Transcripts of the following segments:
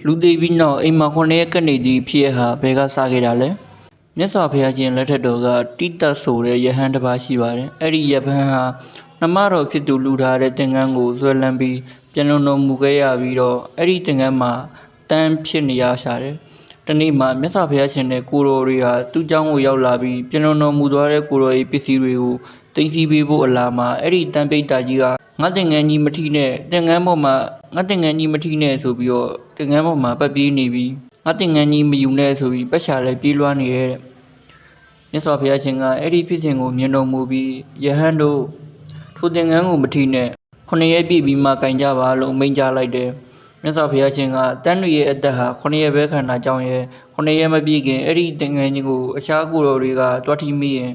လူသေးပြီးနောက်အိမ်မှာ9ရက်ကနေသည့်ဖြစ်ရဟာဘဲကစားခဲ့တာလဲမြတ်စွာဘုရားရှင်လက်ထက်တော်ကတိတ္တဆိုတဲ့ယဟန်တစ်ပါးရှိပါတယ်အဲ့ဒီယဟန်ဟာနမတော်ဖြစ်သူလူထားတဲ့သင်္ကန်းကိုဆွဲလန်းပြီးပြန်လုံတော်မူခဲ့ရပြီးတော့အဲ့ဒီသင်္ကန်းမှာတန်းဖြစ်နေရရှာတယ်တနေ့မှာမြတ်စွာဘုရားရှင်နဲ့ကိုတော်တွေဟာသူ့เจ้าကိုရောက်လာပြီးပြန်လုံတော်မူသွားတဲ့ကိုတော်ရဲ့ပစ္စည်းတွေကိုသိသိပေးဖို့အလားမှာအဲ့ဒီတန်ပိတ်တာကြီးကငါသင်္ကန်းကြီးမထီနဲ့သင်္ကန်းပေါ်မှာငါသင်္ကန်းကြီးမထီနဲ့ဆိုပြီးတော့သင်္ကန်းပေါ်မှာပတ်ပြေးနေပြီးငါသင်္ကန်းကြီးမယူနဲ့ဆိုပြီးပတ်ချလဲပြေးလွှားနေရဲ့မြတ်စွာဘုရားရှင်ကအဲ့ဒီဖြစ်စဉ်ကိုမြင်တော်မူပြီးယဟန်တို့ထိုသင်္ကန်းကိုမထီနဲ့9ရက်ပြည့်ပြီးမှကင်ကြပါလို့မိန့်ကြားလိုက်တယ်မြတ်စွာဘုရားရှင်ကတန်းတွေရဲ့အသက်ဟာ9ရက်ပဲခန္ဓာကြောင်းရဲ့9ရက်မပြည့်ခင်အဲ့ဒီသင်္ကန်းကြီးကိုအခြားကိုတော်တွေကတွားထီမိရင်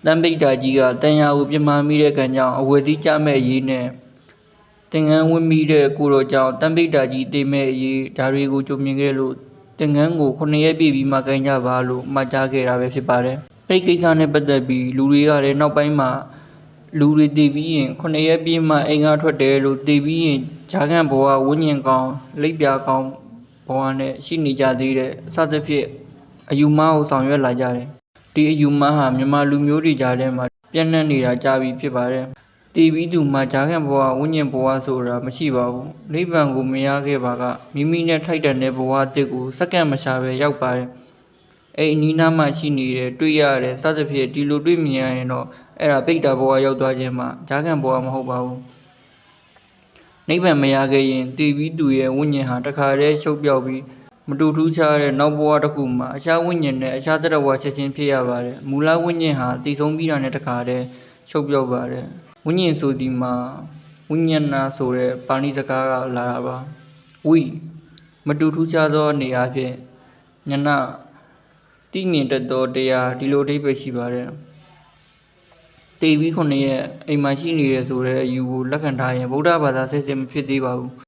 တန်ပိတ်တာကြီးကတန်ရာကိုပြမမိတဲ့ကံကြောင့်အဝယ်သီးကြမဲ့ရေးနဲ့သင်္ကန်းဝတ်မိတဲ့ကိုတော်ကြောင့်တန်ပိတ်တာကြီးတိမ်မဲ့ရေးဓာတွေကိုကြုံမြင်ခဲ့လို့သင်္ကန်းကို9ရက်ပြည့်ပြီးမှကင်ကြပါလို့မှတ်ကြားခဲ့တာပဲဖြစ်ပါတယ်အဲ့ဒီကိစ္စနဲ့ပတ်သက်ပြီးလူတွေကလည်းနောက်ပိုင်းမှာလူတွေတည်ပြီးရင်9ရက်ပြည့်မှအိမ်ကထွက်တယ်လို့တည်ပြီးရင်ဂျာကန်ဘဝဝိညာဉ်ကောင်းလိပ်ပြာကောင်းဘဝနဲ့ရှိနေကြသေးတဲ့အစသဖြင့်အယူမှားကိုဆောင်ရွက်လာကြတယ်ဒီအယူမှားဟာမြန်မာလူမျိုးတွေကြားထဲမှာပြန့်နှံ့နေတာကြာပြီဖြစ်ပါတယ်တည်ပြီးသူမှာဂျာကန်ဘဝဝိညာဉ်ဘဝဆိုတာမရှိပါဘူးနိဗ္ဗာန်ကိုမရခဲ့ပါကမိမိနဲ့ထိုက်တန်တဲ့ဘဝအသစ်ကိုစက္ကန့်မရှာပဲရောက်ပါတယ်အဲ့အနီးနားမှာရှိနေတဲ့တွေ့ရတယ်စသဖြင့်ဒီလိုတွေ့မြင်ရရင်တော့အဲ့ဒါပိဋကဘဝရောက်သွားခြင်းမှာဂျာကန်ဘဝမဟုတ်ပါဘူးနိဗ္ဗာန်မရခဲ့ရင်တည်ပြီးသူရဲ့ဝိညာဉ်ဟာတခါတည်းရှုပ်ပြောက်ပြီးမတူထူးခြားတဲ့နောက်ဘဝတစ်ခုမှာအခြားဝိညာဉ်နဲ့အခြားတရဝချက်ချင်းဖြစ်ရပါတယ်မူလဝိညာဉ်ဟာတည်ဆုံးပြီးတာနဲ့တခါတည်းရှုပ်ပြောက်ပါတယ်ဝိညာဉ်ဆိုဒီမှာဝိညာဏဆိုတဲ့ပါဠိစကားကလာတာပါဝိမတူထူးခြားသောနေရာဖြင့်ညနာတိမြင်တတ်သောတရားဒီလိုအဓိပ္ပာယ်ရှိပါတယ်တေပြီး9ရက်အိမ်မှာရှိနေရဆိုတဲ့အယူကိုလက်ခံထားရင်ဗုဒ္ဓဘာသာစစ်စစ်မဖြစ်သေးပါဘူး